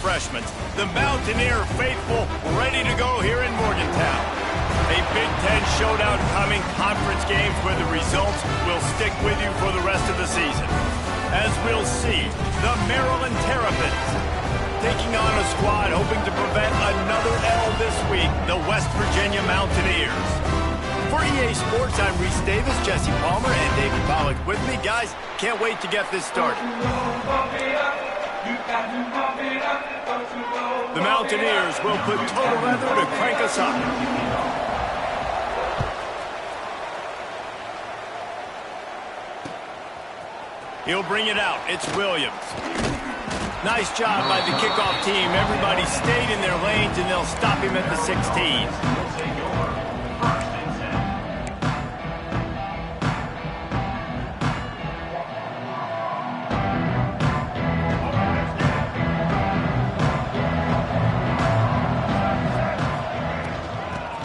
refreshments. The Mountaineer faithful ready to go here in Morgantown. A Big Ten showdown coming, conference games where the results will stick with you for the rest of the season. As we'll see, the Maryland Terrapins taking on a squad hoping to prevent another L this week, the West Virginia Mountaineers. For EA Sports, I'm Reese Davis, Jesse Palmer, and David Pollack with me. Guys, can't wait to get this started. The Mountaineers will put total leather to crank us up. He'll bring it out. It's Williams. Nice job by the kickoff team. Everybody stayed in their lanes, and they'll stop him at the 16.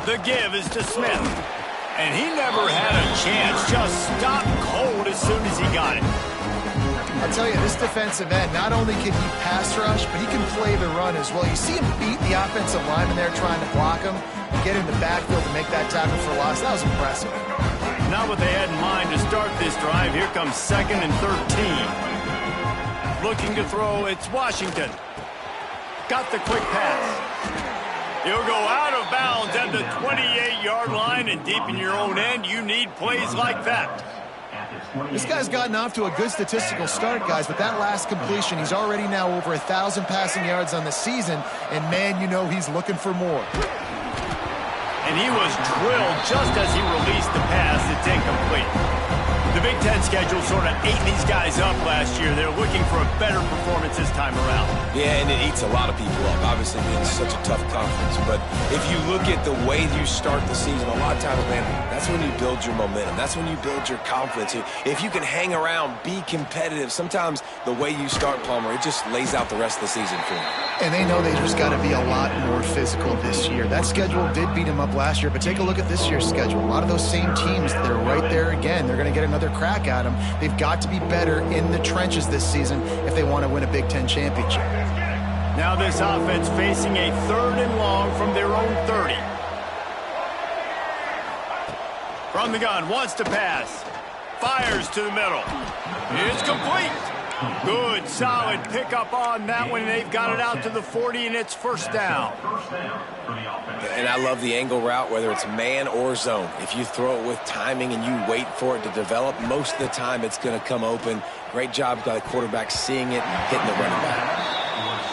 The give is to Smith. And he never had a chance. Just stopped cold as soon as he got it. I'll tell you, this defensive end, not only can he pass rush, but he can play the run as well. You see him beat the offensive lineman there trying to block him, get in the backfield to make that tackle for loss. That was impressive. Not what they had in mind to start this drive. Here comes 2nd and 13. Looking to throw, it's Washington. Got the quick pass. He'll go out of bounds at the 28-yard line, and deep in your own end, you need plays like that. This guy's gotten off to a good statistical start, guys, but that last completion, he's already now over 1,000 passing yards on the season, and man, you know he's looking for more. And he was drilled just as he released the pass. It's incomplete. The Big Ten schedule sort of ate these guys up last year. They're looking for a better performance this time around. Yeah, and it eats a lot of people up, obviously being such a tough conference. But if you look at the way you start the season, a lot of times, man, that's when you build your momentum. That's when you build your confidence. If you can hang around, be competitive, sometimes the way you start, Palmer, it just lays out the rest of the season for you. And they know they just got to be a lot more physical this year. That schedule did beat them up last year, but take a look at this year's schedule. A lot of those same teams, they're right there again. They're going to get another crack at them. They've got to be better in the trenches this season if they want to win a Big Ten championship. Now this offense facing a 3rd and long from their own 30. From the gun, wants to pass. Fires to the middle. It's complete. Good, solid pickup on that one. They've got it out to the 40, and it's 1st down. And I love the angle route, whether it's man or zone. If you throw it with timing and you wait for it to develop, most of the time it's going to come open. Great job by the quarterback seeing it, hitting the running back.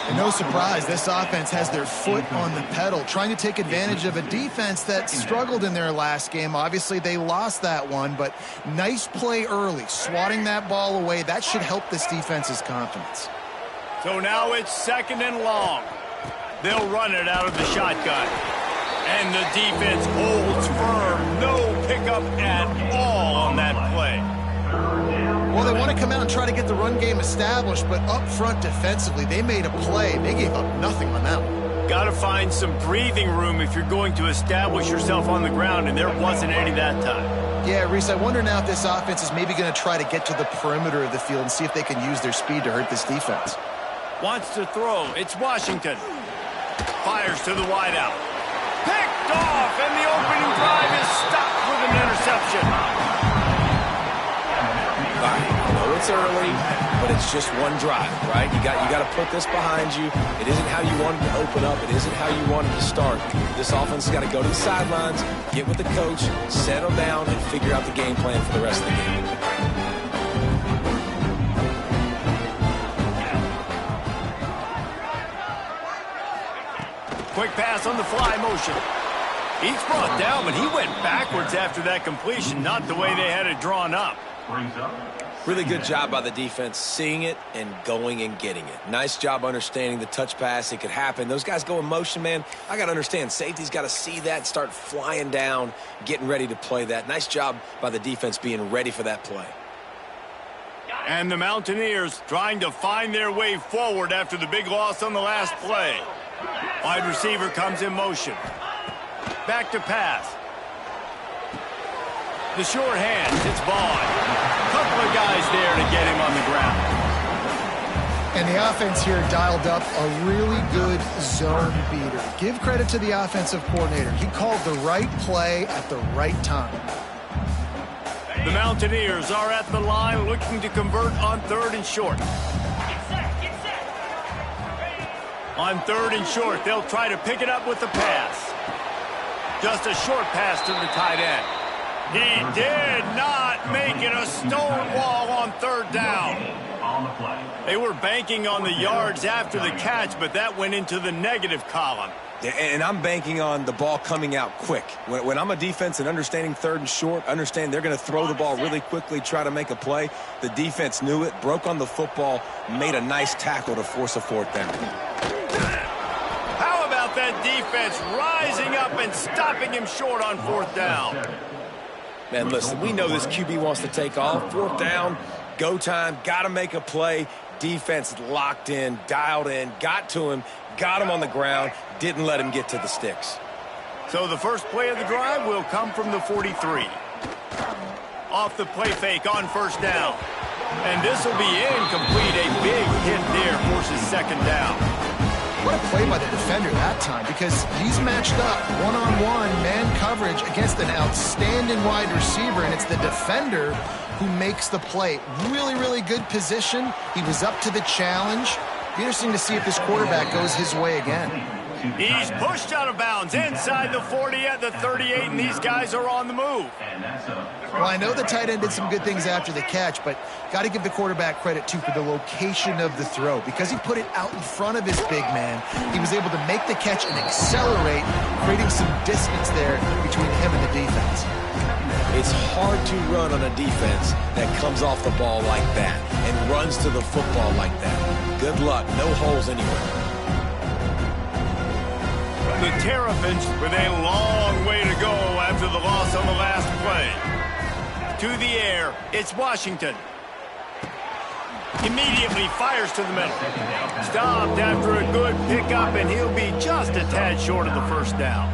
And no surprise, this offense has their foot on the pedal, trying to take advantage of a defense that struggled in their last game. Obviously, they lost that one, but nice play early, swatting that ball away. That should help this defense's confidence. So now it's 2nd and long. They'll run it out of the shotgun. And the defense holds firm. No pickup at all on that play. Well, they want to come out and try to get the run game established, but up front defensively, they made a play. They gave up nothing on that one. Got to find some breathing room if you're going to establish yourself on the ground, and there wasn't any that time. Yeah, Reese, I wonder now if this offense is maybe going to try to get to the perimeter of the field and see if they can use their speed to hurt this defense. Wants to throw. It's Washington. Fires to the wideout. Picked off, and the opening drive is stopped with an interception. All right, I know it's early, but it's just one drive, right? You got to put this behind you. It isn't how you wanted to open up. It isn't how you wanted to start. This offense has got to go to the sidelines, get with the coach, settle down, and figure out the game plan for the rest of the game. Quick pass on the fly motion. He's brought down, but he went backwards after that completion, not the way they had it drawn up. Really good job by the defense, seeing it and going and getting it. Nice job understanding the touch pass. It could happen. Those guys go in motion, man. I got to understand, safety's got to see that, start flying down, getting ready to play that. Nice job by the defense being ready for that play. And the Mountaineers trying to find their way forward after the big loss on the last play. Wide receiver comes in motion. Back to pass. The short hands, it's Vaughn. Couple of guys there to get him on the ground. And the offense here dialed up a really good zone beater. Give credit to the offensive coordinator. He called the right play at the right time. The Mountaineers are at the line looking to convert on 3rd and short. On 3rd and short, they'll try to pick it up with the pass. Just a short pass to the tight end. He did not make it a stone wall on 3rd down. They were banking on the yards after the catch, but that went into the negative column. Yeah, and I'm banking on the ball coming out quick. When I'm a defense and understanding 3rd and short, understand they're going to throw the ball really quickly, try to make a play. The defense knew it, broke on the football, made a nice tackle to force a 4th down. How about that defense rising up and stopping him short on 4th down? Man, listen, we know this QB wants to take off. 4th down, go time, got to make a play. Defense locked in, dialed in, got to him, got him on the ground, didn't let him get to the sticks. So the first play of the drive will come from the 43. Off the play fake on 1st down. And this will be incomplete. A big hit there forces 2nd down. What a play by the defender that time, because he's matched up one-on-one man coverage against an outstanding wide receiver, and it's the defender who makes the play. Really, really good position. He was up to the challenge. Be interesting to see if this quarterback goes his way again. He's pushed out of bounds inside the 40 at the 38, and these guys are on the move. Well, I know the tight end did some good things after the catch, but got to give the quarterback credit, too, for the location of the throw. Because he put it out in front of his big man, he was able to make the catch and accelerate, creating some distance there between him and the defense. It's hard to run on a defense that comes off the ball like that and runs to the football like that. Good luck. No holes anywhere. The Terrapins with a long way to go after the loss on the last play. To the air, it's Washington. Immediately fires to the middle. Stopped after a good pickup, and he'll be just a tad short of the 1st down.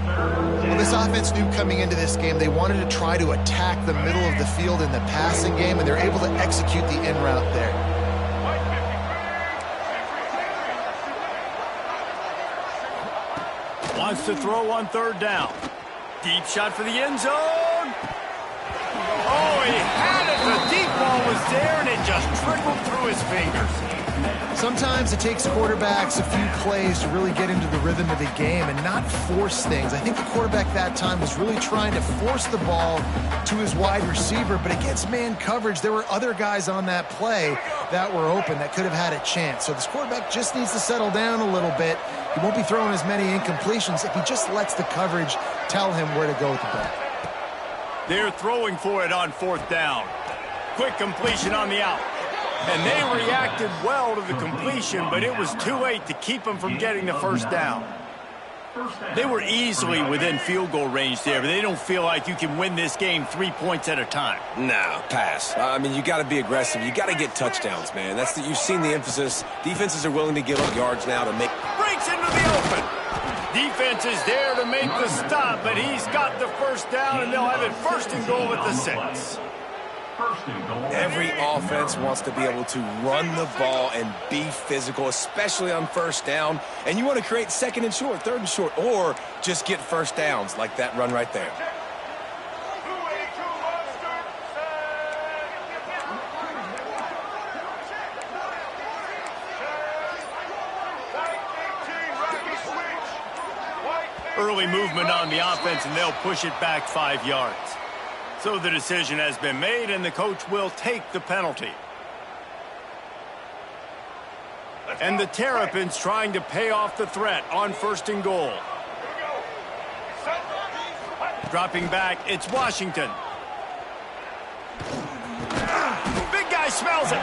Well, this offense knew coming into this game they wanted to try to attack the middle of the field in the passing game, and they're able to execute the in route there. Wants to throw on 3rd down. Deep shot for the end zone. Oh, he had it. The deep ball was there, and it just trickled through his fingers. Sometimes it takes quarterbacks a few plays to really get into the rhythm of the game and not force things. I think the quarterback that time was really trying to force the ball to his wide receiver, but against man coverage, there were other guys on that play that were open that could have had a chance. So this quarterback just needs to settle down a little bit. He won't be throwing as many incompletions if he just lets the coverage tell him where to go with the ball. They're throwing for it on 4th down. Quick completion on the out. And they reacted well to the completion, but it was too late to keep them from getting the 1st down. They were easily within field goal range there, but they don't feel like you can win this game 3 points at a time. No, pass. I mean, you got to be aggressive. You got to get touchdowns, man. You've seen the emphasis. Defenses are willing to give up yards now to make. Breaks into the open. Defense is there to make the stop, but he's got the 1st down, and they'll have it 1st and goal at the 6. Every offense wants to be able to run the ball and be physical, especially on 1st down. And you want to create 2nd and short, 3rd and short, or just get 1st downs like that run right there. Early movement on the offense, and they'll push it back 5 yards. So the decision has been made, and the coach will take the penalty. And the Terrapins trying to pay off the threat on 1st and goal. Dropping back, it's Washington. Big guy smells it.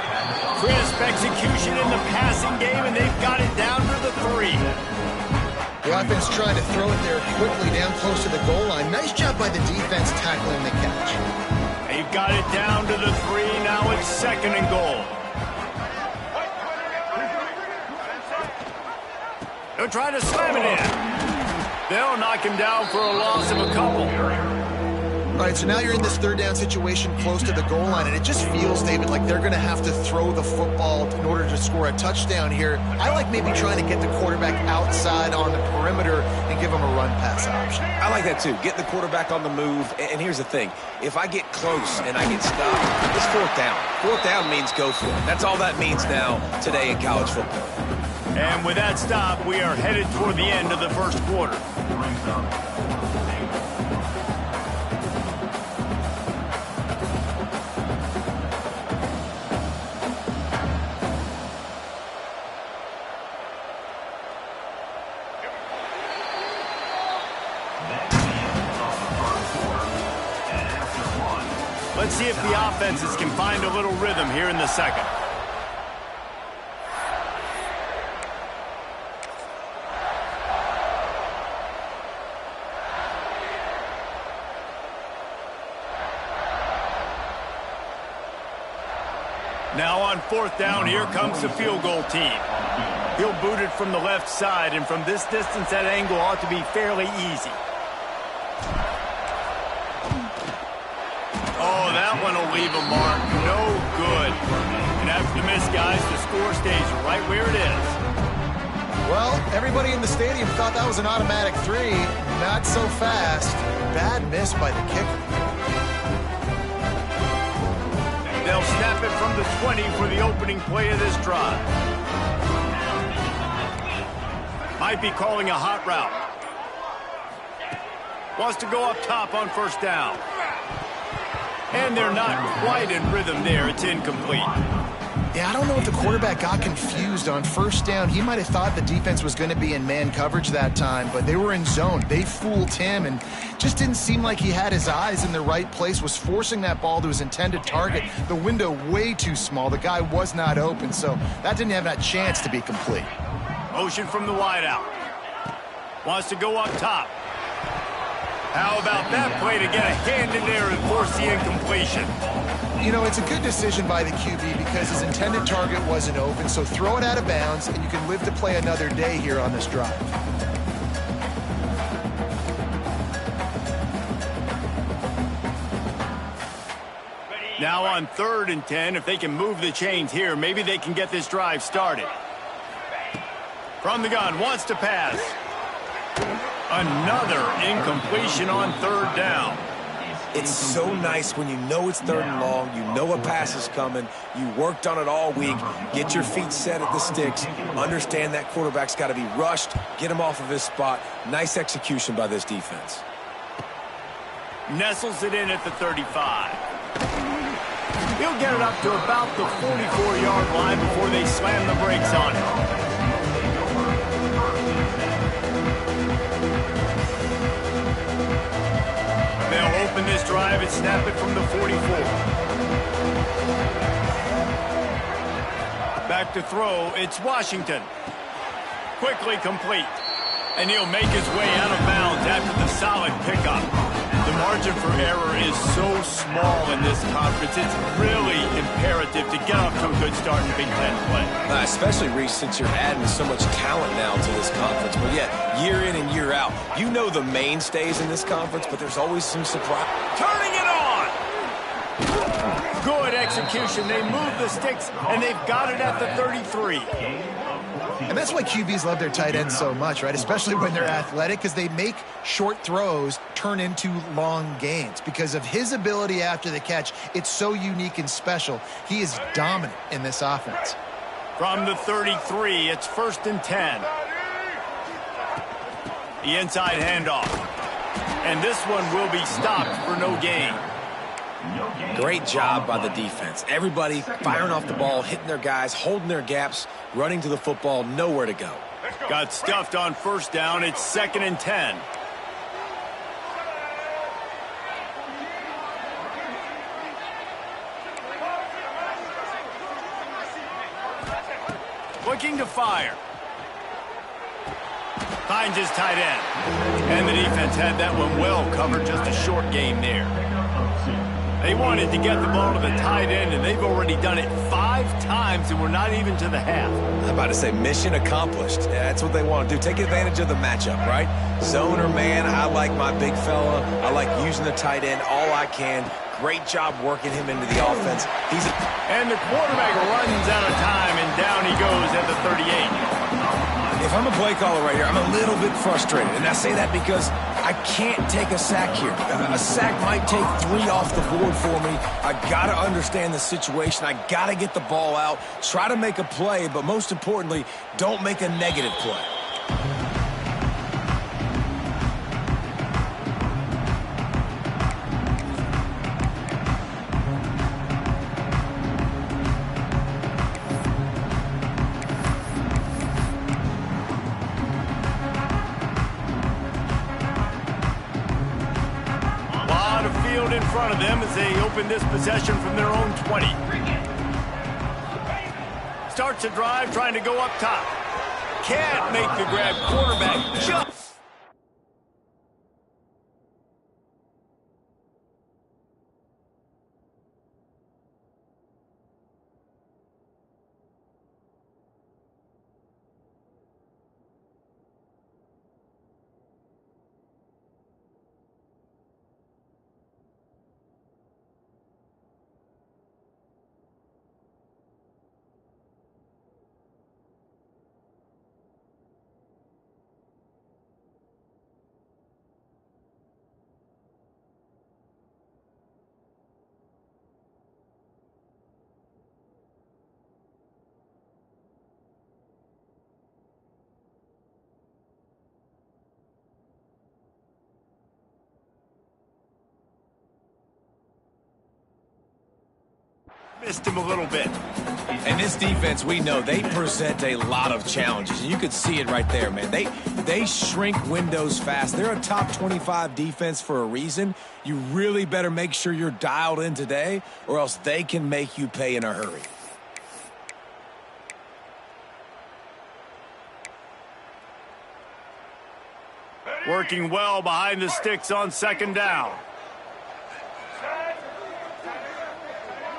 Crisp execution in the passing game, and they've got it down to the 3. The offense trying to throw it there quickly down close to the goal line. Nice job by the defense tackling the catch. They've got it down to the 3. Now it's 2nd and goal. They'll try to slam it in. They'll knock him down for a loss of a couple. All right, so now you're in this third down situation close to the goal line, and it just feels, David, like they're going to have to throw the football in order to score a touchdown here. I like maybe trying to get the quarterback outside on the perimeter and give him a run-pass option. I like that, too. Get the quarterback on the move. And here's the thing. If I get close and I get stopped, it's fourth down. Fourth down means go for it. That's all that means now today in college football. And with that stop, we are headed toward the end of the first quarter. Let's see if the offenses can find a little rhythm here in the second. Now on fourth down, here comes the field goal team. He'll boot it from the left side, and from this distance, that angle ought to be fairly easy. Oh, that one will leave a mark. No good. And after the miss, guys, the score stays right where it is. Well, everybody in the stadium thought that was an automatic 3. Not so fast. Bad miss by the kicker. They'll snap it from the 20 for the opening play of this drive. Might be calling a hot route. Wants to go up top on first down. And they're not quite in rhythm there. It's incomplete. Yeah, I don't know if the quarterback got confused on first down. He might have thought the defense was going to be in man coverage that time, but they were in zone. They fooled him and just didn't seem like he had his eyes in the right place, was forcing that ball to his intended target. The window way too small. The guy was not open, so that didn't have that chance to be complete. Motion from the wideout. Wants to go up top. How about that play to get a hand in there and force the incompletion? You know, it's a good decision by the QB because his intended target wasn't open, so throw it out of bounds, and you can live to play another day here on this drive. Now on 3rd and 10, if they can move the chains here, maybe they can get this drive started. From the gun, wants to pass. Another incompletion on 3rd down. It's so nice when you know it's 3rd and long, you know a pass is coming, you worked on it all week, get your feet set at the sticks, understand that quarterback's got to be rushed, get him off of his spot. Nice execution by this defense. Nestles it in at the 35. He'll get it up to about the 44-yard line before they slam the brakes on it. They'll open this drive and snap it from the 44. Back to throw, it's Washington. Quickly complete. And he'll make his way out of bounds after the solid pickup. The margin for error is so small in this conference, it's really imperative to get off to a good start in Big Ten play. Especially, Reese, since you're adding so much talent now to this conference. But yet, year in and year out, you know the mainstays in this conference, but there's always some surprise. Turning it on! Good execution. They move the sticks, and they've got it at the 33. And that's why QBs love their tight ends so much, right? Especially when they're athletic, because they make short throws turn into long gains. Because of his ability after the catch, it's so unique and special. He is dominant in this offense. From the 33, it's 1st and 10. The inside handoff. And this one will be stopped for no gain. Great job by the defense. Everybody firing off the ball, hitting their guys, holding their gaps, running to the football, nowhere to go. Got stuffed on first down. It's 2nd and 10. Looking to fire. Finds his tight end. And the defense had that one well covered. Just a short game there. They wanted to get the ball to the tight end, and they've already done it 5 times, and we're not even to the half. I'm about to say mission accomplished. That's what they want to do. Take advantage of the matchup, right? Zone or man, I like my big fella. I like using the tight end all I can. Great job working him into the offense. And the quarterback runs out of time, and down he goes at the 38. If I'm a play caller right here, I'm a little bit frustrated. And I say that because I can't take a sack here. A sack might take 3 off the board for me. I got to understand the situation. I got to get the ball out, try to make a play, but most importantly, don't make a negative play. In front of them as they open this possession from their own 20. Starts a drive trying to go up top. Can't make the grab. Quarterback jumps. Missed him a little bit. And this defense, we know, they present a lot of challenges. And you could see it right there, man. They shrink windows fast. They're a top 25 defense for a reason. You really better make sure you're dialed in today, or else they can make you pay in a hurry. Working well behind the sticks on 2nd down.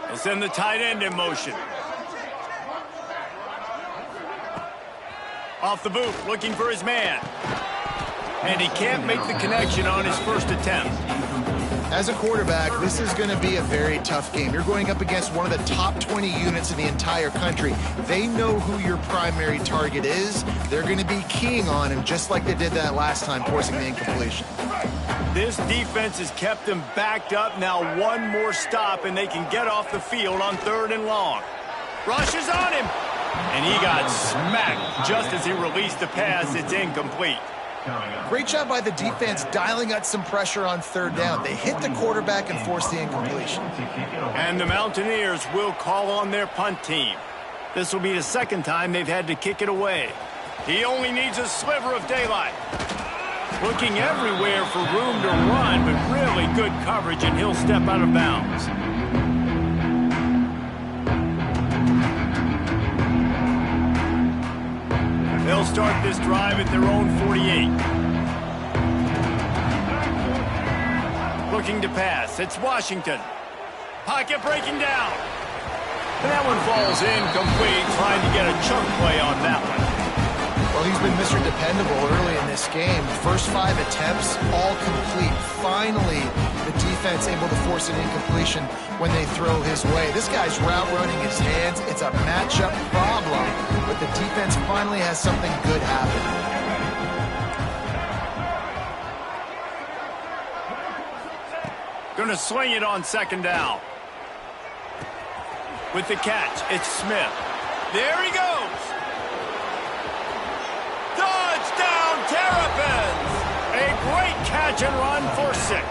They'll send the tight end in motion. Off the boot, looking for his man. And he can't make the connection on his first attempt. As a quarterback, this is going to be a very tough game. You're going up against one of the top 20 units in the entire country. They know who your primary target is. They're going to be keying on him just like they did that last time, forcing the incompletion. This defense has kept them backed up. Now one more stop, and they can get off the field on 3rd and long. Rushes on him. And he got smacked just as he released the pass. It's incomplete. Great job by the defense dialing out some pressure on 3rd down. They hit the quarterback and forced the incompletion. And the Mountaineers will call on their punt team. This will be the 2nd time they've had to kick it away. He only needs a sliver of daylight. Looking everywhere for room to run, but really good coverage, and he'll step out of bounds. They'll start this drive at their own 48. Looking to pass. It's Washington. Pocket breaking down. And that one falls incomplete, trying to get a chunk play on that one. Well, he's been Mr. Dependable early in this game. First 5 attempts, all complete. Finally, the defense able to force an incompletion when they throw his way. This guy's route running his hands. It's a matchup problem, but the defense finally has something good happen. Gonna swing it on 2nd down. With the catch, it's Smith. There he goes. Touchdown, Terrapins! A great catch and run for 6.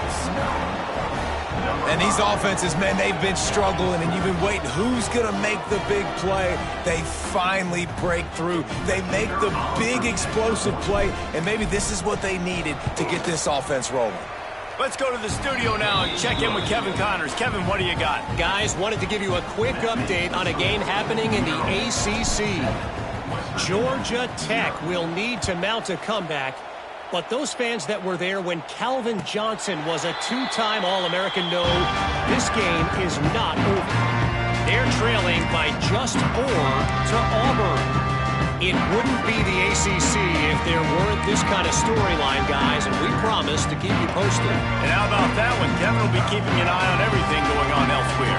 And these offenses, man, they've been struggling, and you've been waiting. Who's going to make the big play? They finally break through. They make the big explosive play, and maybe this is what they needed to get this offense rolling. Let's go to the studio now and check in with Kevin Connors. Kevin, what do you got? Guys, wanted to give you a quick update on a game happening in the ACC. Georgia Tech will need to mount a comeback But those fans that were there when Calvin Johnson was a two-time All-American know this game is not over. They're trailing by just 4 to Auburn. It wouldn't be the ACC if there weren't this kind of storyline, guys, and we promise to keep you posted. And how about that one? Kevin will be keeping an eye on everything going on elsewhere.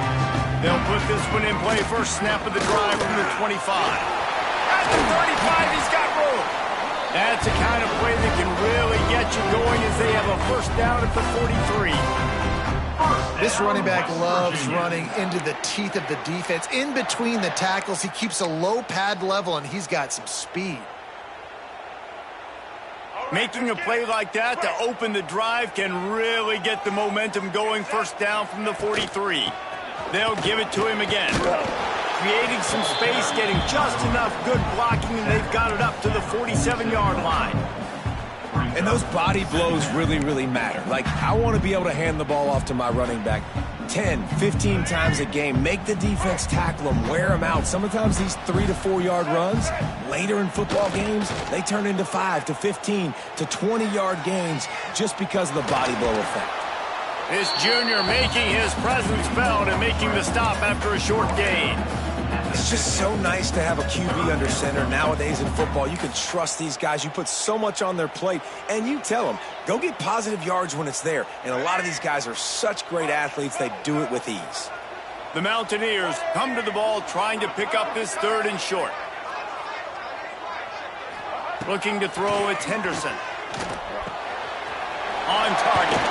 They'll put this one in play. First snap of the drive from the 25. At the 35, he's got room. That's the kind of play that can really get you going as they have a first down at the 43. This running back loves running into the teeth of the defense. In between the tackles, he keeps a low pad level, and he's got some speed. Making a play like that to open the drive can really get the momentum going. First down from the 43. They'll give it to him again. Creating some space, getting just enough good blocking, and they've got it up to the 47-yard line. And those body blows really, really matter. Like, I want to be able to hand the ball off to my running back 10, 15 times a game. Make the defense tackle them, wear them out. Sometimes these 3 to 4 yard runs, later in football games, they turn into 5 to 15 to 20-yard gains just because of the body blow effect. This junior making his presence felt and making the stop after a short gain. It's just so nice to have a QB under center. Nowadays in football, you can trust these guys. You put so much on their plate, and you tell them, go get positive yards when it's there. And a lot of these guys are such great athletes, they do it with ease. The Mountaineers come to the ball trying to pick up this 3rd and short. Looking to throw, it's Henderson. On target.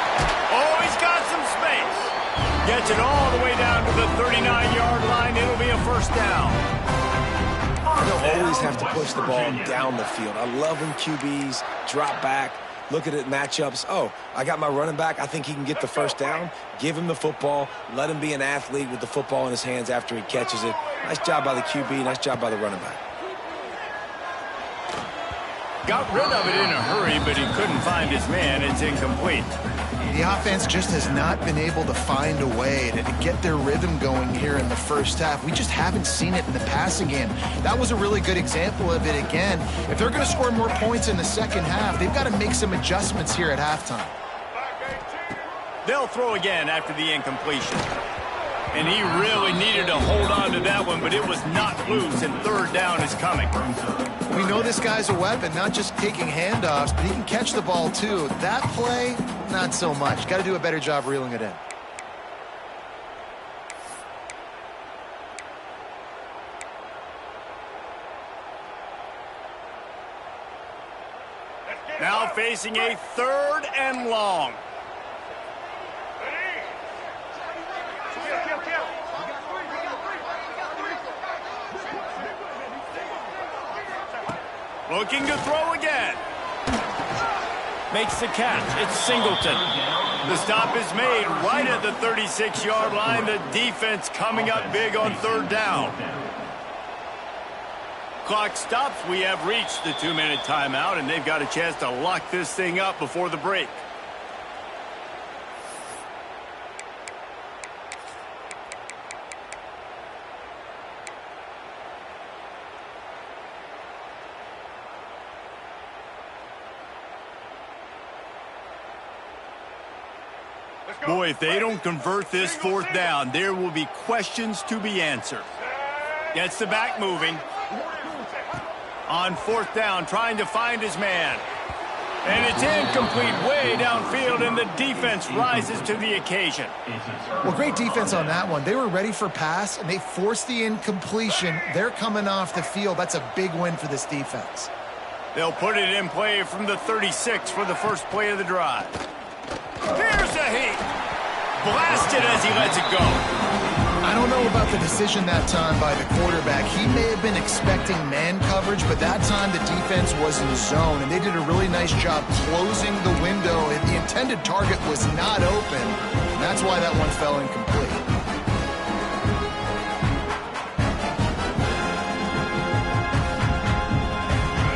Oh, he's got some space. Gets it all the way down to the 39-yard line. It'll be a first down. They'll always have to push the ball down the field. I love when QBs drop back, look at it matchups. Oh, I got my running back. I think he can get the first down. Give him the football. Let him be an athlete with the football in his hands after he catches it. Nice job by the QB. Nice job by the running back. Got rid of it in a hurry, but he couldn't find his man. It's incomplete. The offense just has not been able to find a way to get their rhythm going here in the first half. We just haven't seen it in the passing game. That was a really good example of it again. If they're going to score more points in the second half, they've got to make some adjustments here at halftime. They'll throw again after the incompletion. And he really needed to hold on to that one, but it was not loose, and 3rd down is coming. We know this guy's a weapon, not just taking handoffs, but he can catch the ball too. That play, not so much. Got to do a better job reeling it in. Now facing a 3rd and long. Looking to throw again. Makes the catch. It's Singleton. The stop is made right at the 36-yard line. The defense coming up big on 3rd down. Clock stops. We have reached the 2-minute timeout, and they've got a chance to lock this thing up before the break. Boy, if they don't convert this 4th down, there will be questions to be answered. Gets the back moving. On 4th down, trying to find his man. And it's incomplete way downfield, and the defense rises to the occasion. Well, great defense on that one. They were ready for pass, and they forced the incompletion. They're coming off the field. That's a big win for this defense. They'll put it in play from the 36 for the first play of the drive. Here's a heat. Blasted as he lets it go. I don't know about the decision that time by the quarterback. He may have been expecting man coverage, but that time the defense was in zone, and they did a really nice job closing the window. The intended target was not open, and that's why that one fell incomplete.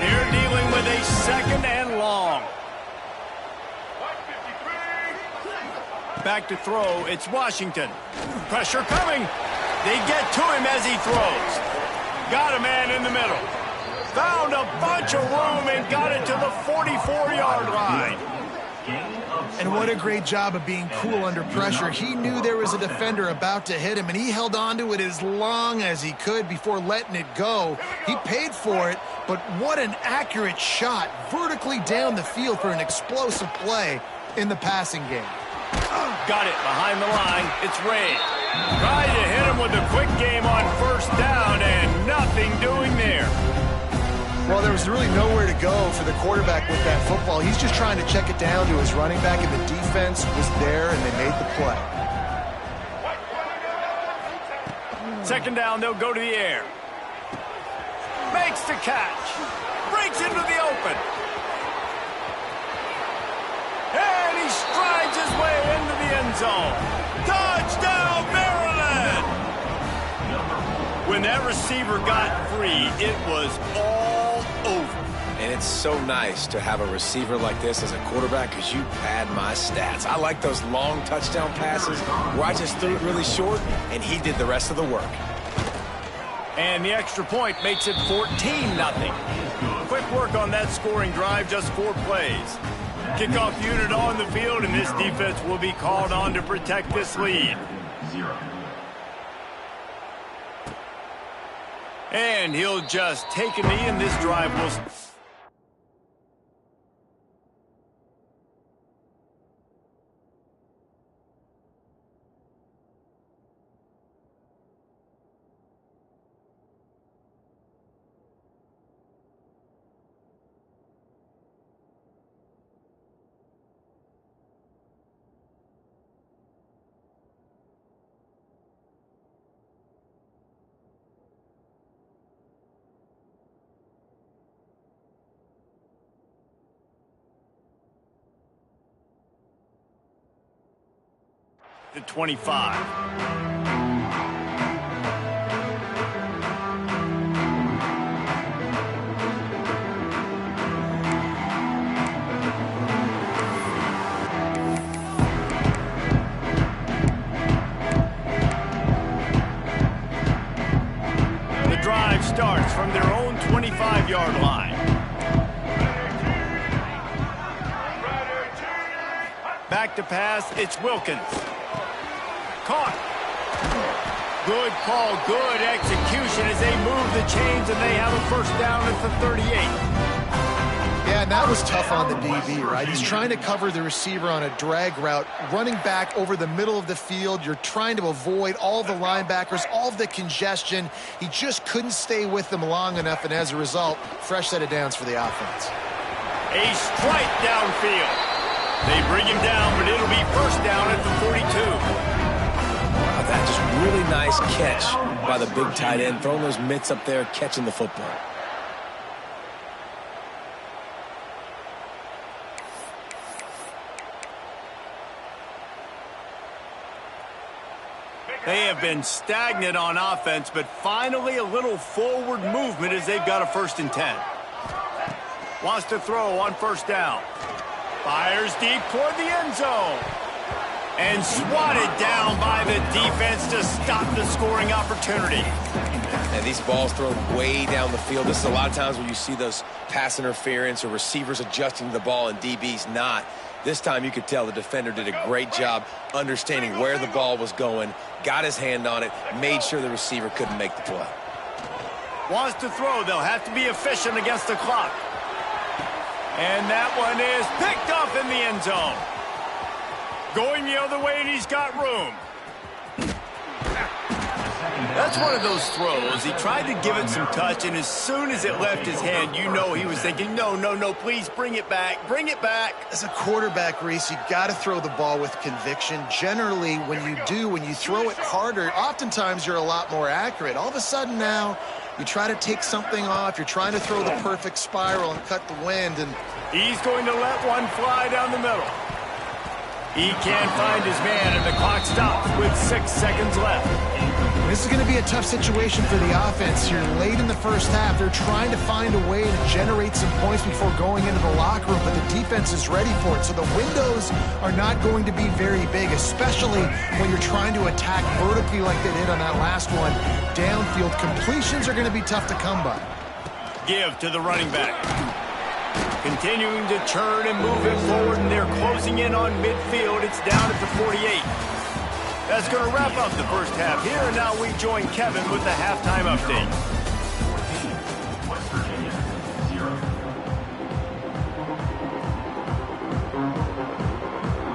They're dealing with a 2nd and long. Back to throw, it's Washington. Pressure coming. They get to him as he throws. Got a man in the middle. Found a bunch of room and got it to the 44-yard line. And what a great job of being cool under pressure. He knew there was a defender about to hit him, and he held on to it as long as he could before letting it go. He paid for it, but what an accurate shot vertically down the field for an explosive play in the passing game. Got it behind the line. It's Ray. Tried to hit him with a quick game on first down, and nothing doing there. Well, there was really nowhere to go for the quarterback with that football. He's just trying to check it down to his running back, and the defense was there, and they made the play. Second down, they'll go to the air. Makes the catch. Breaks into the open. And he strides his way into the end zone. Touchdown, Maryland! When that receiver got free, it was all over. And it's so nice to have a receiver like this as a quarterback because you pad my stats. I like those long touchdown passes where I just threw it really short and he did the rest of the work. And the extra point makes it 14-0. Quick work on that scoring drive, just 4 plays. Kickoff unit on the field, and this defense will be called on to protect this lead. And he'll just take a knee, and this drive will... The 25. The drive starts from their own 25-yard line. Back to pass, it's Wilkins. Caught. Good call, good execution as they move the chains, and they have a first down at the 38. Yeah, and that was tough on the DB, right? He's trying to cover the receiver on a drag route, running back over the middle of the field. You're trying to avoid all the linebackers, all of the congestion. He just couldn't stay with them long enough, and as a result, fresh set of downs for the offense. A strike downfield. They bring him down, but it'll be first down at the 42. That just really nice catch by the big tight end, throwing those mitts up there, catching the football. They have been stagnant on offense, but finally a little forward movement as they've got a 1st and 10. Wants to throw on first down. Fires deep toward the end zone. And swatted down by the defense to stop the scoring opportunity. And these balls thrown way down the field. This is a lot of times when you see those pass interference or receivers adjusting to the ball and DBs not. This time you could tell the defender did a great job understanding where the ball was going, got his hand on it, made sure the receiver couldn't make the play. Wants to throw. They'll have to be efficient against the clock. And that one is picked up in the end zone. Going the other way, and he's got room. That's one of those throws. He tried to give it some touch, and as soon as it left his hand, you know he was thinking, no, no, no, please bring it back, bring it back. As a quarterback, Reese, you got to throw the ball with conviction. Generally, when you throw it harder, oftentimes you're a lot more accurate. All of a sudden now, you try to take something off, you're trying to throw the perfect spiral and cut the wind, and he's going to let one fly down the middle. He can't find his man, and the clock stops with 6 seconds left. This is going to be a tough situation for the offense here. Late in the first half, they're trying to find a way to generate some points before going into the locker room, but the defense is ready for it. So the windows are not going to be very big, especially when you're trying to attack vertically like they did on that last one. Downfield completions are going to be tough to come by. Give to the running back. Continuing to turn and move it forward, and they're closing in on midfield. It's down at the 48. That's going to wrap up the first half here, and now we join Kevin with the halftime update.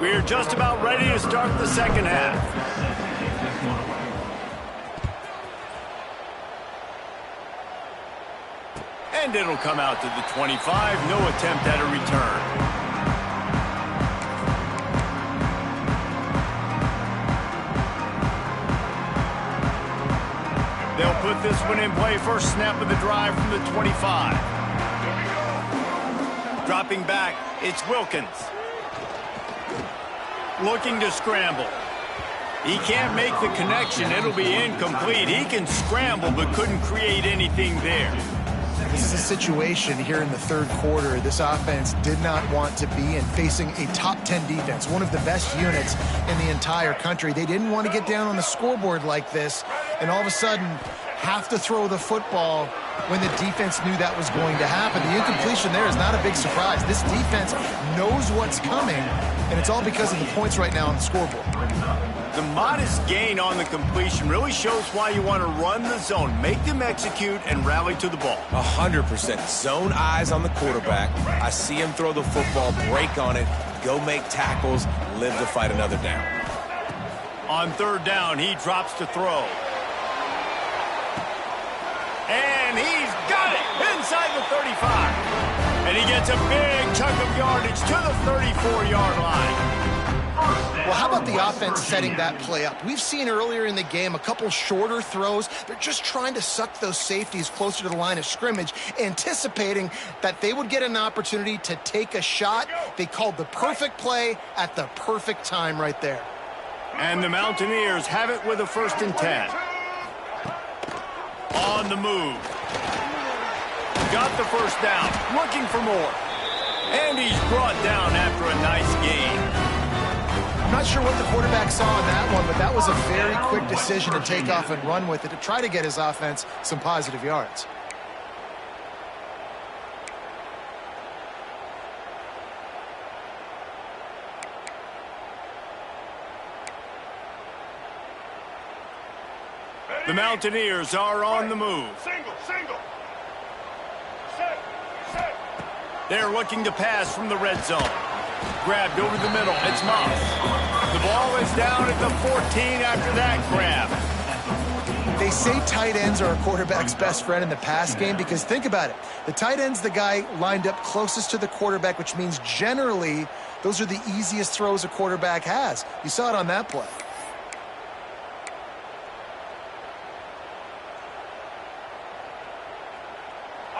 We're just about ready to start the second half. And it'll come out to the 25. No attempt at a return. They'll put this one in play. First snap of the drive from the 25. Dropping back, it's Wilkins. Looking to scramble. He can't make the connection. It'll be incomplete. He can scramble but couldn't create anything there. This is a situation here in the third quarter this offense did not want to be in, facing a top 10 defense, one of the best units in the entire country. They didn't want to get down on the scoreboard like this and all of a sudden have to throw the football when the defense knew that was going to happen. The incompletion there is not a big surprise. This defense knows what's coming, and it's all because of the points right now on the scoreboard. The modest gain on the completion really shows why you want to run the zone, make them execute, and rally to the ball. 100%. Zone eyes on the quarterback. I see him throw the football, break on it, go make tackles, live to fight another down. On third down, he drops to throw. And he's got it inside the 35. And he gets a big chunk of yardage to the 34-yard line. Well, how about the offense setting that play up? We've seen earlier in the game a couple shorter throws. They're just trying to suck those safeties closer to the line of scrimmage, anticipating that they would get an opportunity to take a shot. They called the perfect play at the perfect time right there. And the Mountaineers have it with a 1st and 10. On the move. Got the first down, looking for more. And he's brought down after a nice gain. I'm not sure what the quarterback saw on that one, but that was a very quick decision to take off and run with it to try to get his offense some positive yards. The Mountaineers are on the move. Single. Set. They're looking to pass from the red zone. Grabbed over the middle. It's Moss. The ball is down at the 14 after that grab. They say tight ends are a quarterback's best friend in the pass game because think about it. The tight end's the guy lined up closest to the quarterback, which means generally those are the easiest throws a quarterback has. You saw it on that play.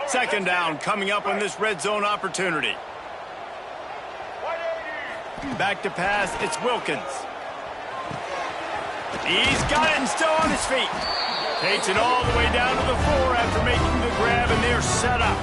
Second down coming up on this red zone opportunity. Back to pass, it's Wilkins. He's got it and still on his feet. Takes it all the way down to the floor after making the grab, and they're set up.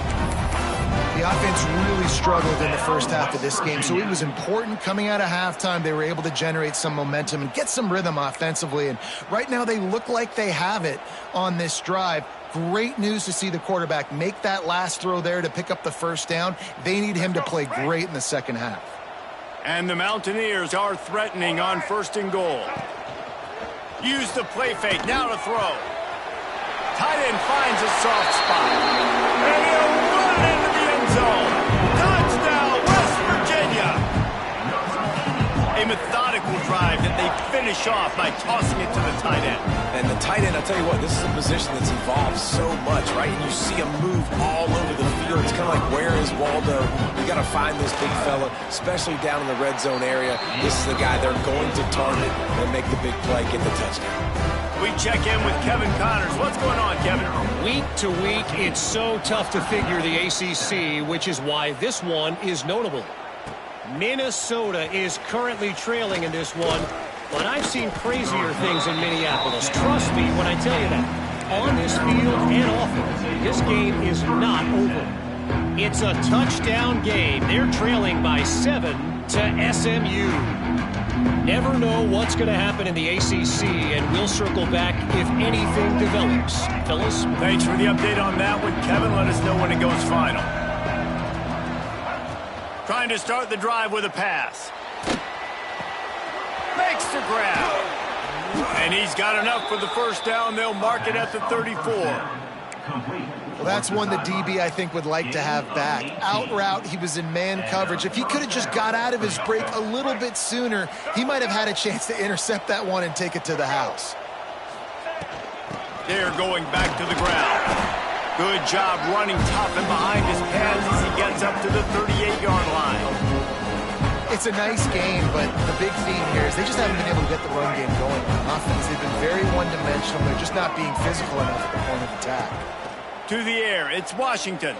The offense really struggled in the first half of this game, so it was important coming out of halftime. They were able to generate some momentum and get some rhythm offensively, and right now they look like they have it on this drive. Great news to see the quarterback make that last throw there to pick up the first down. They need him to play great in the second half. And the Mountaineers are threatening on 1st and goal. Use the play fake, now to throw. Tight end finds a soft spot. And he'll run into the end zone. Touchdown, West Virginia. A methodical drive that they finish off by tossing it to the tight end. And the tight end, I'll tell you what, this is a position that's evolved so much, right? And you see him move all over the field. It's kind of like, where is Waldo? You got to find this big fella, especially down in the red zone area. This is the guy they're going to target and make the big play, get the touchdown. We check in with Kevin Connors. What's going on, Kevin? Week to week, it's so tough to figure the ACC, which is why this one is notable. Minnesota is currently trailing in this one, but I've seen crazier things in Minneapolis. Trust me when I tell you that. On this field and off it, this game is not over. It's a touchdown game. They're trailing by 7 to SMU. Never know what's going to happen in the ACC, and we'll circle back if anything develops. Phyllis? Thanks for the update on that one, Kevin. Let us know when it goes final. Trying to start the drive with a pass. Makes the grab. And he's got enough for the first down. They'll mark it at the 34. Well, that's one the DB, I think, would like to have back. Out route, he was in man coverage. If he could have just got out of his break a little bit sooner, he might have had a chance to intercept that one and take it to the house. They're going back to the ground. Good job running top and behind his pads as he gets up to the 38-yard line. It's a nice game, but the big theme here is they just haven't been able to get the run game going on offense. They've been very one-dimensional. They're just not being physical enough at the point of attack. To the air, it's Washington.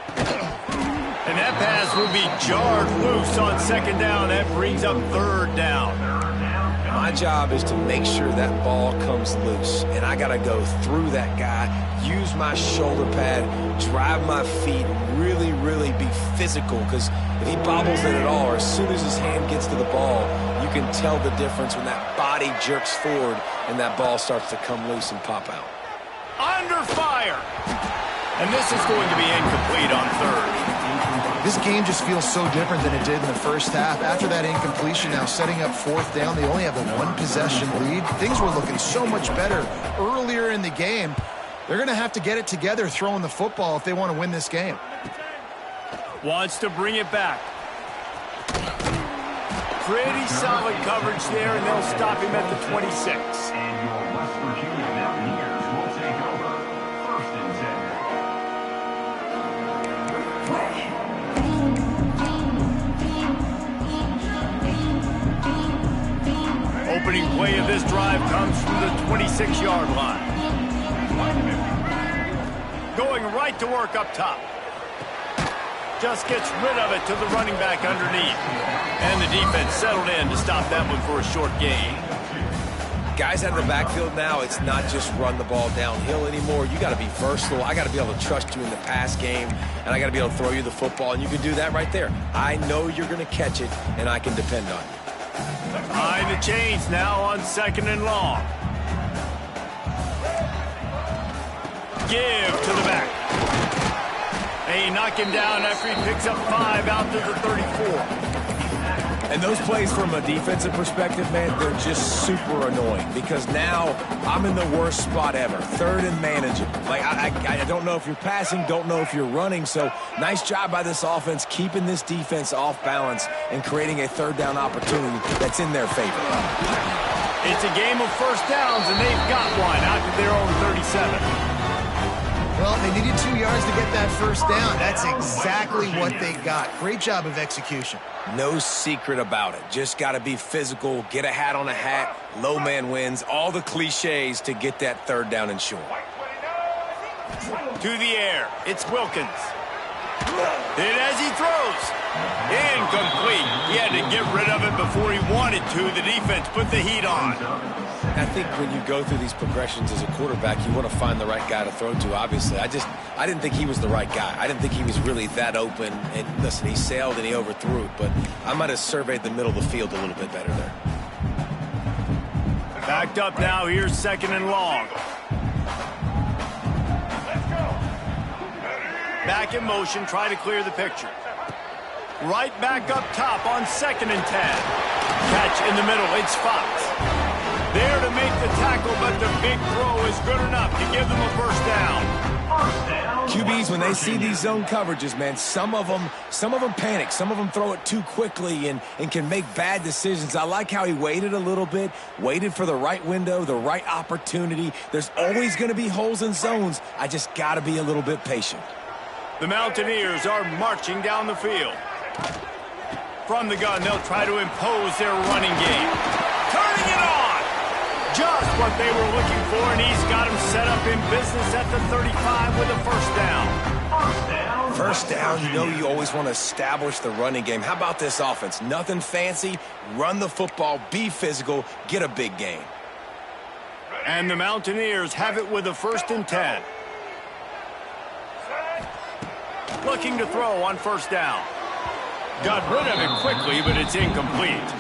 And that pass will be jarred loose on second down. That brings up third down. My job is to make sure that ball comes loose, and I got to go through that guy, use my shoulder pad, drive my feet, really, really be physical, because if he bobbles it at all, or as soon as his hand gets to the ball, you can tell the difference when that body jerks forward and that ball starts to come loose and pop out. Under fire. And this is going to be incomplete on third. This game just feels so different than it did in the first half. After that incompletion, now setting up fourth down, they only have a one-possession lead. Things were looking so much better earlier in the game. They're going to have to get it together throwing the football if they want to win this game. Wants to bring it back. Pretty solid coverage there, and they'll stop him at the 26. And your West Virginia Mountaineers will take over first and 10. Opening play of this drive comes from the 26-yard line. Going right to work up top. Just gets rid of it to the running back underneath. And the defense settled in to stop that one for a short gain. Guys out of the backfield now, it's not just run the ball downhill anymore. You got to be versatile. I got to be able to trust you in the pass game, and I got to be able to throw you the football, and you can do that right there. I know you're going to catch it, and I can depend on you. Behind the chains now on second and long. Give to the back. They knock him down after he picks up 5 out to the 34. And those plays from a defensive perspective, man, they're just super annoying because now I'm in the worst spot ever, third and manageable. Like, I don't know if you're passing, don't know if you're running, so nice job by this offense keeping this defense off balance and creating a third down opportunity that's in their favor. It's a game of first downs, and they've got one out to their own 37. Well, they needed 2 yards to get that first down. That's exactly what they got. Great job of execution. No secret about it. Just got to be physical, get a hat on a hat, low man wins, all the cliches to get that third down and short. To the air, it's Wilkins. Hit as he throws. Incomplete. He had to get rid of it before he wanted to. The defense put the heat on. I think when you go through these progressions as a quarterback, you want to find the right guy to throw to, obviously. I didn't think he was the right guy. I didn't think he was really that open. And listen, he sailed and he overthrew it, but I might have surveyed the middle of the field a little bit better there. Backed up now, here's second and long. Back in motion, try to clear the picture. Right back up top on second and 10. Catch in the middle, it's Fox. There to make the tackle, but the big throw is good enough to give them a first down. QBs, when they see these zone coverages, man, some of them panic. Some of them throw it too quickly and can make bad decisions. I like how he waited a little bit, waited for the right window, the right opportunity. There's always going to be holes in zones. I just got to be a little bit patient. The Mountaineers are marching down the field. From the gun, they'll try to impose their running game. Turning it on! Just what they were looking for, and he's got him set up in business at the 35 with a first down. First down, you know you always want to establish the running game. How about this offense? Nothing fancy. Run the football, be physical, get a big gain. And the Mountaineers have it with a first and 10. Looking to throw on first down. Got rid of it quickly, but it's incomplete.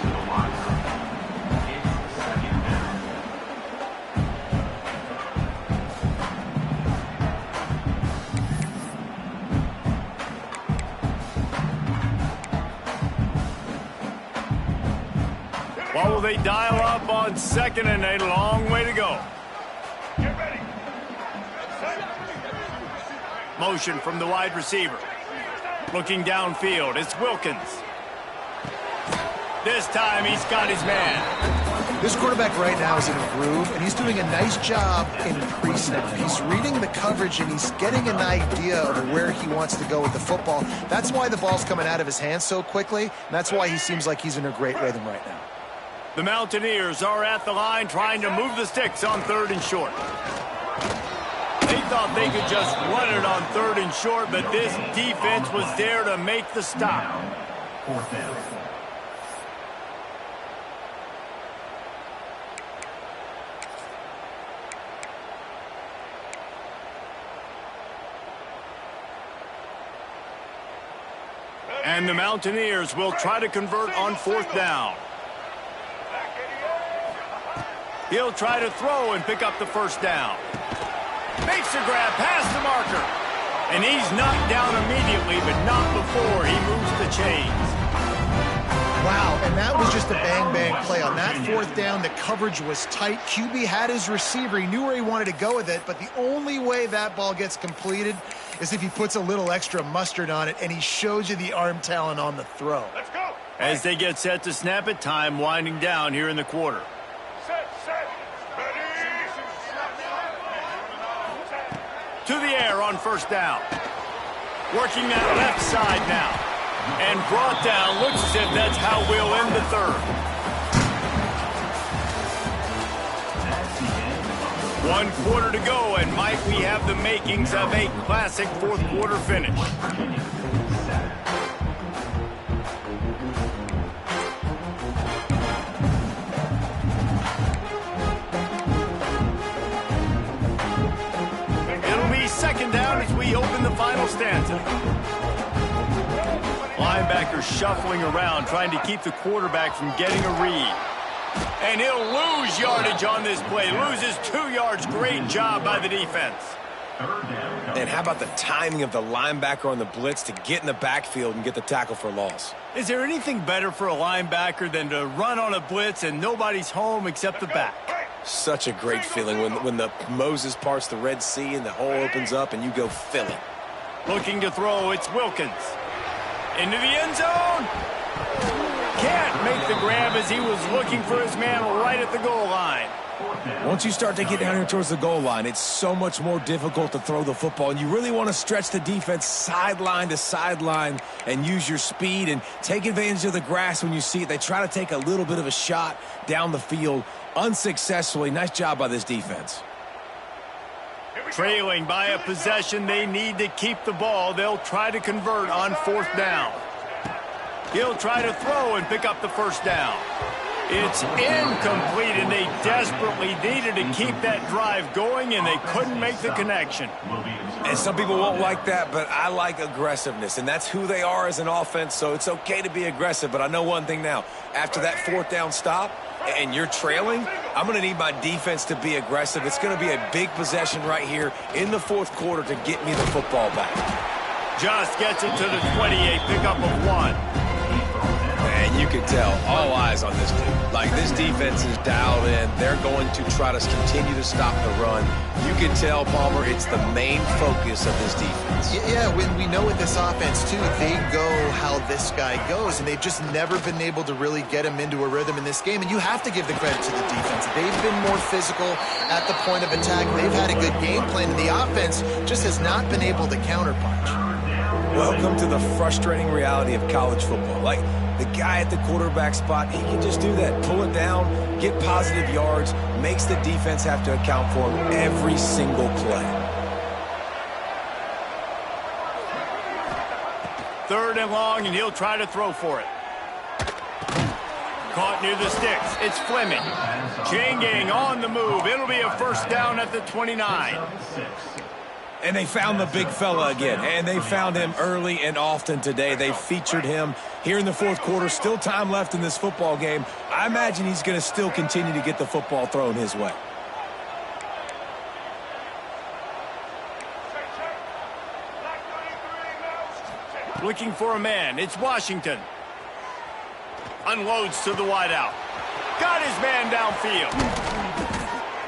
What will they dial up on second and a long way to go? Motion from the wide receiver. Looking downfield, it's Wilkins. This time he's got his man. This quarterback right now is in a groove, and he's doing a nice job in pre-snap. He's reading the coverage, and he's getting an idea of where he wants to go with the football. That's why the ball's coming out of his hands so quickly, and that's why he seems like he's in a great rhythm right now. The Mountaineers are at the line trying to move the sticks on 3rd and short. They thought they could just run it on 3rd and short, but this defense was there to make the stop. 4th down. And the Mountaineers will try to convert on 4th down. He'll try to throw and pick up the 1st down. Makes the grab past the marker. And he's knocked down immediately, but not before he moves the chains. Wow, and that was just a bang-bang play. On that 4th down, the coverage was tight. QB had his receiver. He knew where he wanted to go with it, but the only way that ball gets completed is if he puts a little extra mustard on it, and he shows you the arm talent on the throw. Let's go. As they get set to snap it, time winding down here in the quarter. Set. Ready. To the air on 1st down. Working that left side now. And brought down. Looks as if that's how we'll end the 3rd. 1 quarter to go, and Mike, we have the makings of a classic 4th quarter finish. It'll be 2nd down as we open the final stanza. Linebacker shuffling around, trying to keep the quarterback from getting a read. And he'll lose yardage on this play. Loses 2 yards. Great job by the defense. And how about the timing of the linebacker on the blitz to get in the backfield and get the tackle for loss? Is there anything better for a linebacker than to run on a blitz and nobody's home except the back? Such a great feeling when the Moses parts the Red Sea and the hole opens up and you go fill it. Looking to throw, it's Wilkins. Into the end zone. Can't make the grab as he was looking for his man right at the goal line. Once you start to get down here towards the goal line, it's so much more difficult to throw the football, and you really want to stretch the defense sideline to sideline and use your speed and take advantage of the grass when you see it. They try to take a little bit of a shot down the field unsuccessfully. Nice job by this defense. Trailing by a possession, they need to keep the ball. They'll try to convert on 4th down. He'll try to throw and pick up the 1st down. It's incomplete, and they desperately needed to keep that drive going, and they couldn't make the connection. And some people won't like that, but I like aggressiveness, and that's who they are as an offense, so it's okay to be aggressive. But I know one thing now. After that 4th down stop and you're trailing, I'm going to need my defense to be aggressive. It's going to be a big possession right here in the 4th quarter to get me the football back. Just gets it to the 28, pickup of 1. And you can tell, all eyes on this dude. Like, this defense is dialed in. They're going to try to continue to stop the run. You can tell, Palmer, it's the main focus of this defense. Yeah, when we know with this offense, too, they go how this guy goes, and they've just never been able to really get him into a rhythm in this game. And you have to give the credit to the defense. They've been more physical at the point of attack. They've had a good game plan, and the offense just has not been able to counterpunch. Welcome to the frustrating reality of college football. Like, the guy at the quarterback spot, he can just do that. Pull it down, get positive yards, makes the defense have to account for him every single play. 3rd and long, and he'll try to throw for it. Caught near the sticks. It's Fleming. Chain gang on the move. It'll be a 1st down at the 29. And they found the big fella again, and they found him early and often today. They featured him here in the 4th quarter. Still time left in this football game. I imagine he's going to still continue to get the football thrown his way. Looking for a man. It's Washington. Unloads to the wideout. got his man downfield.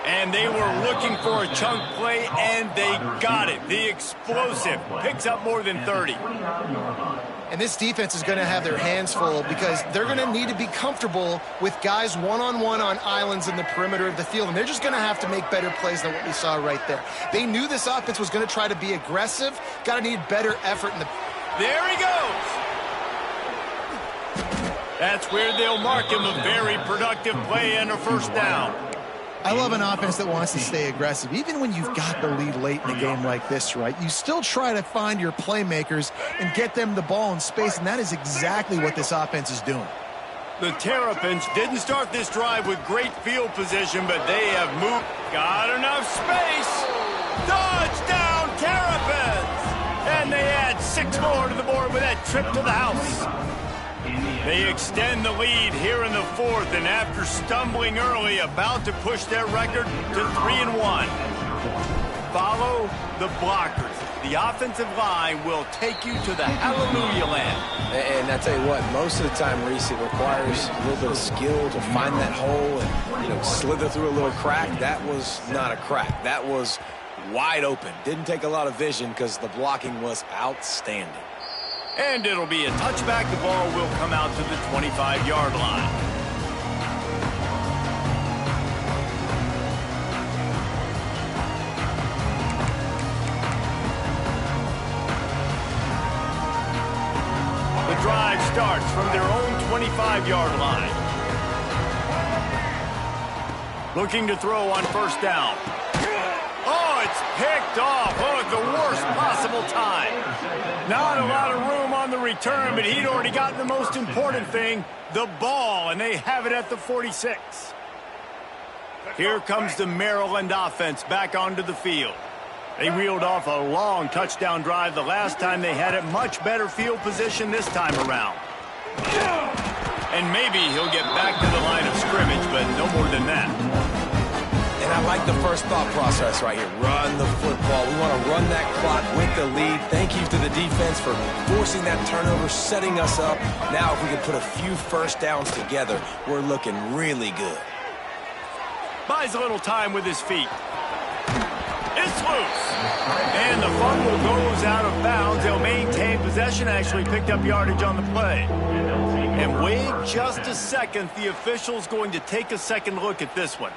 And they were looking for a chunk play, and they got it. The explosive picks up more than 30. And this defense is going to have their hands full because they're going to need to be comfortable with guys one-on-one on islands in the perimeter of the field. And they're just going to have to make better plays than what we saw right there. They knew this offense was going to try to be aggressive. Got to need better effort in the... There he goes. That's where they'll mark him a very productive play and a first down. I love an offense that wants to stay aggressive. Even when you've got the lead late in a game like this, right, you still try to find your playmakers and get them the ball in space, and that is exactly what this offense is doing. The Terrapins didn't start this drive with great field position, but they have moved. Got enough space. Touchdown, Terrapins! And they add 6 more to the board with that trip to the house. They extend the lead here in the 4th, and after stumbling early, about to push their record to 3-1. Follow the blockers. The offensive line will take you to the hallelujah land. And I tell you what, most of the time, Reese, it requires a little bit of skill to find that hole and slither through a little crack. That was not a crack. That was wide open. Didn't take a lot of vision because the blocking was outstanding. And it'll be a touchback. The ball will come out to the 25-yard line. The drive starts from their own 25-yard line. Looking to throw on first down. Oh, it's picked off. Oh, at the worst possible time. Not a lot of room on the return, but he'd already gotten the most important thing, the ball, and they have it at the 46. Here comes the Maryland offense back onto the field. They reeled off a long touchdown drive the last time. They had it much better field position this time around. And maybe he'll get back to the line of scrimmage, but no more than that. And I like the first thought process right here. Run the football. We want to run that clock with the lead. Thank you to the defense for forcing that turnover, setting us up. Now if we can put a few first downs together, we're looking really good. Buys a little time with his feet. It's loose. And the fumble goes out of bounds. They'll maintain possession. Actually picked up yardage on the play. And wait just a second. The official's going to take a second look at this one.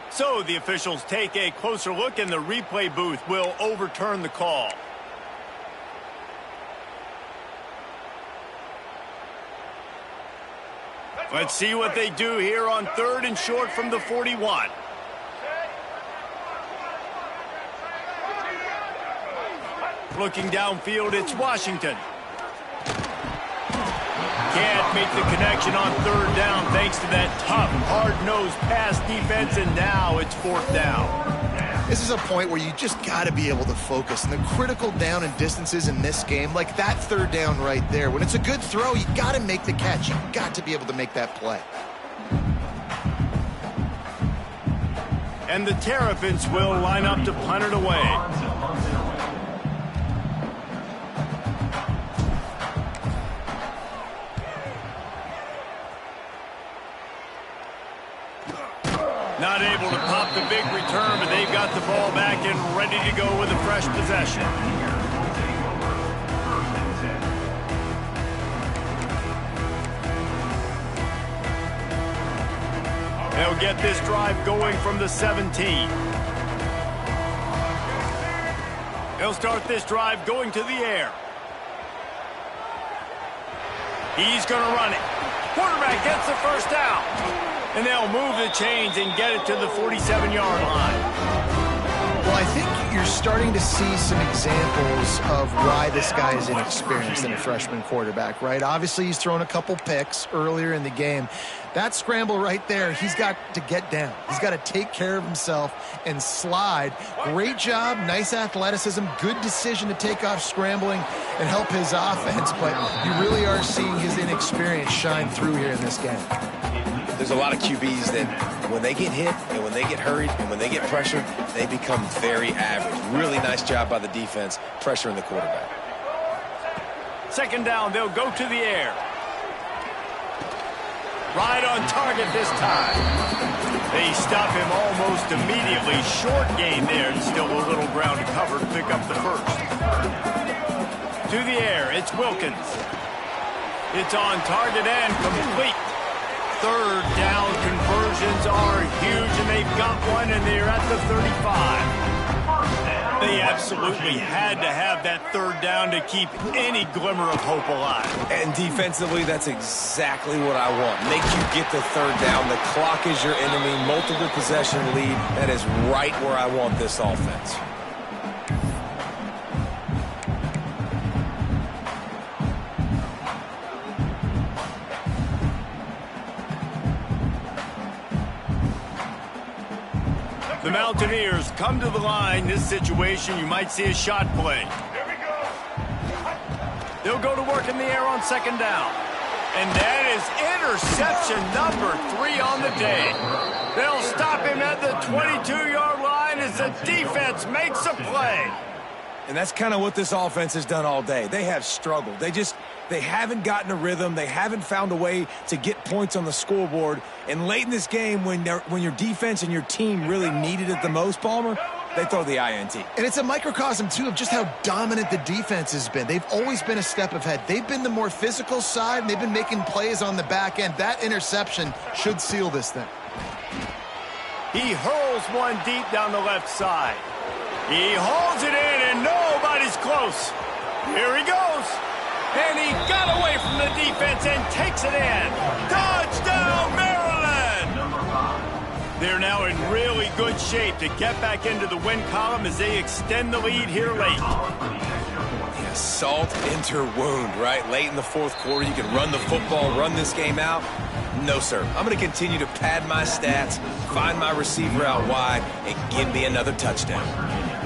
So the officials take a closer look, and the replay booth will overturn the call. Let's see what they do here on 3rd and short from the 41. Looking downfield, it's Washington. Can't make the connection on 3rd down thanks to that tough, hard-nosed pass defense, and now it's 4th down. This is a point where you just got to be able to focus. And the critical down and distances in this game, like that 3rd down right there, when it's a good throw, you got to make the catch. You've got to be able to make that play. And the Terrapins will line up to punt it away. Not able to pop the big return, but they've got the ball back and ready to go with a fresh possession. They'll get this drive going from the 17. They'll start this drive going to the air. He's going to run it. Quarterback gets the first down. And they'll move the chains and get it to the 47-yard line. Well, I think you're starting to see some examples of why this guy is inexperienced in a freshman quarterback, right? Obviously, he's thrown a couple picks earlier in the game. That scramble right there, he's got to get down. He's got to take care of himself and slide. Great job, nice athleticism, good decision to take off scrambling and help his offense, but you really are seeing his inexperience shine through here in this game. There's a lot of QBs that when they get hit and when they get hurried and when they get pressured, they become very average. Really nice job by the defense pressuring the quarterback. Second down, they'll go to the air. Right on target this time. They stop him almost immediately. Short gain there, and still a little ground to cover to pick up the first. To the air, it's Wilkins. It's on target and complete. Third down conversions are huge, and they've got one, and they're at the 35. They absolutely had to have that third down to keep any glimmer of hope alive. And defensively, that's exactly what I want. Make you get the third down. The clock is your enemy. Multiple possession lead. That is right where I want this offense. The Mountaineers come to the line. This situation, you might see a shot play. They'll go to work in the air on second down. And that is interception number 3 on the day. They'll stop him at the 22-yard line as the defense makes a play. And that's kind of what this offense has done all day. They have struggled. They haven't gotten a rhythm. They haven't found a way to get points on the scoreboard. And late in this game, when your defense and your team really needed it the most, Palmer, they throw the INT. And it's a microcosm, too, of just how dominant the defense has been. They've always been a step ahead. They've been the more physical side, and they've been making plays on the back end. That interception should seal this thing. He hurls one deep down the left side. He holds it in, and nobody's close. Here he goes. And he got away from the defense and takes it in. Touchdown, Maryland! They're now in really good shape to get back into the win column as they extend the lead here late. Yeah, salt into wound, right? Late in the fourth quarter, you can run the football, run this game out. No, sir. I'm going to continue to pad my stats, find my receiver out wide, and give me another touchdown.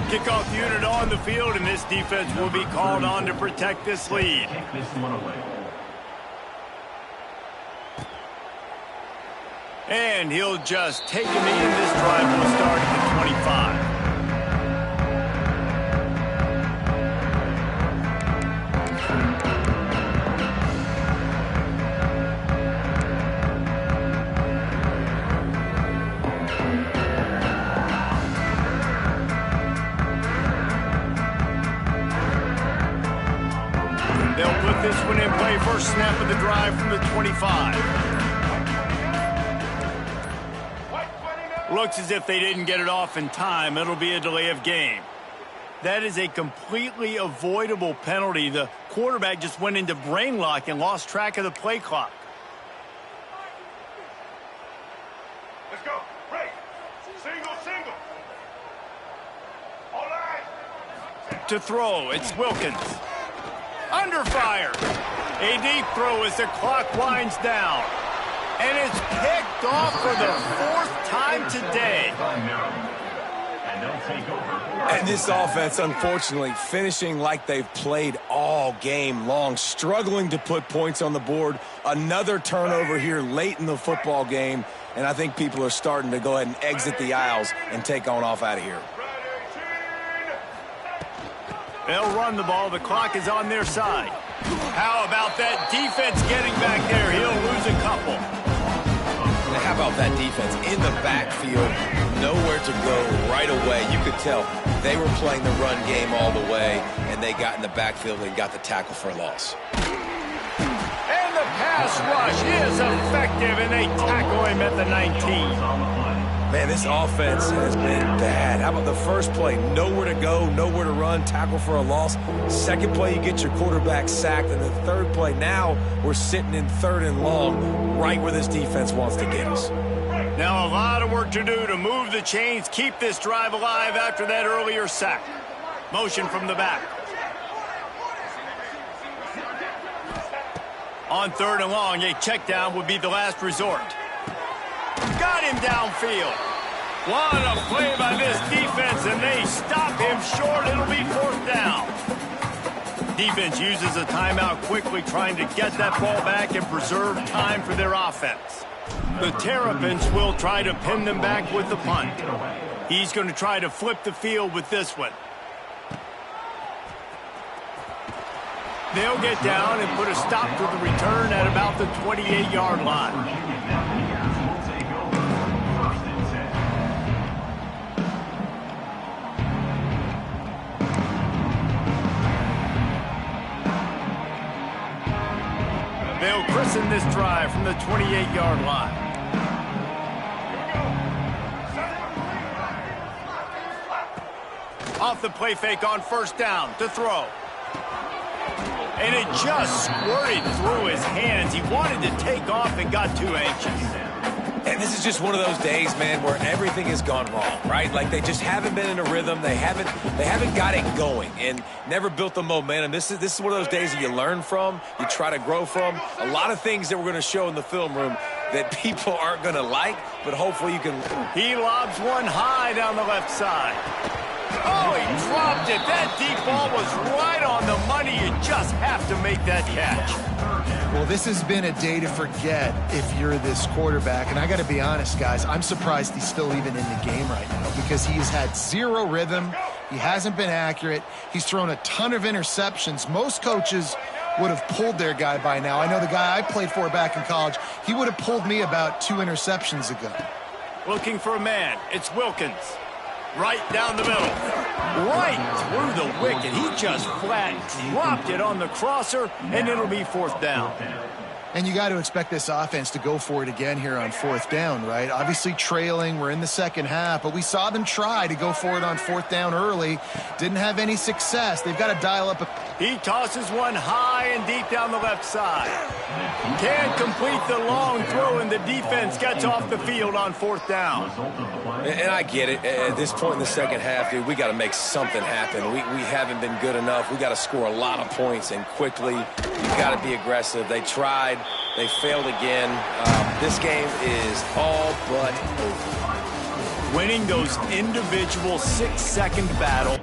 Kickoff unit on the field, and this defense will be called on to protect this lead. Take this one away. And he'll just take him in. This drive will start at the 25. They'll put this one in play. First snap of the drive from the 25. Looks as if they didn't get it off in time. It'll be a delay of game. That is a completely avoidable penalty. The quarterback just went into brain lock and lost track of the play clock. Let's go. Break. Single. All right. To throw, it's Wilkins. Under fire. A deep throw as the clock winds down. And it's picked off for the 4th time today. And they'll take over. And this offense, unfortunately, finishing like they've played all game long, struggling to put points on the board. Another turnover here late in the football game, and I think people are starting to go ahead and exit the aisles and take on off out of here. They'll run the ball. The clock is on their side. How about that defense getting back there? He'll lose a couple. How about that defense in the backfield, nowhere to go right away. You could tell they were playing the run game all the way, and they got in the backfield and got the tackle for a loss. And the pass rush is effective, and they tackle him at the 19. Man, this offense has been bad. How about the first play? Nowhere to go, nowhere to run, tackle for a loss. Second play, you get your quarterback sacked. And the third play, now we're sitting in 3rd and long, right where this defense wants to get us. Now a lot of work to do to move the chains, keep this drive alive after that earlier sack. Motion from the back. On 3rd and long, a check down would be the last resort. Got him downfield. What a play by this defense, and they stop him short. It'll be 4th down. Defense uses a timeout quickly, trying to get that ball back and preserve time for their offense. The Terrapins will try to pin them back with the punt. He's going to try to flip the field with this one. They'll get down and put a stop to the return at about the 28-yard line. They'll christen this drive from the 28-yard line. Off the play fake on first down to throw. And it just squirted through his hands. He wanted to take off and got too anxious. And this is just one of those days, man, where everything has gone wrong, right? Like they just haven't been in a rhythm. They haven't got it going and never built the momentum. This is one of those days that you learn from, you try to grow from. A lot of things that we're going to show in the film room that people aren't going to like, but hopefully you can. He lobs one high down the left side. Oh, he dropped it. That deep ball was right on the money. You just have to make that catch. Well, this has been a day to forget if you're this quarterback. And I got to be honest, guys, I'm surprised he's still even in the game right now because he has had zero rhythm. He hasn't been accurate. He's thrown a ton of interceptions. Most coaches would have pulled their guy by now. I know the guy I played for back in college, he would have pulled me about 2 interceptions ago. Looking for a man. It's Wilkins. Right down the middle. Right through the wicket. He just flat dropped it on the crosser, and it'll be fourth down. And you got to expect this offense to go for it again here on fourth down, right? Obviously trailing. We're in the second half, but we saw them try to go for it on fourth down early. Didn't have any success. They've got to dial up. He tosses one high and deep down the left side. Can't complete the long throw, and the defense gets off the field on fourth down. And I get it. At this point in the second half, dude, we got to make something happen. We haven't been good enough. We got to score a lot of points and quickly. You got to be aggressive. They tried. They failed again. This game is all but over. Winning those individual 6-second battles.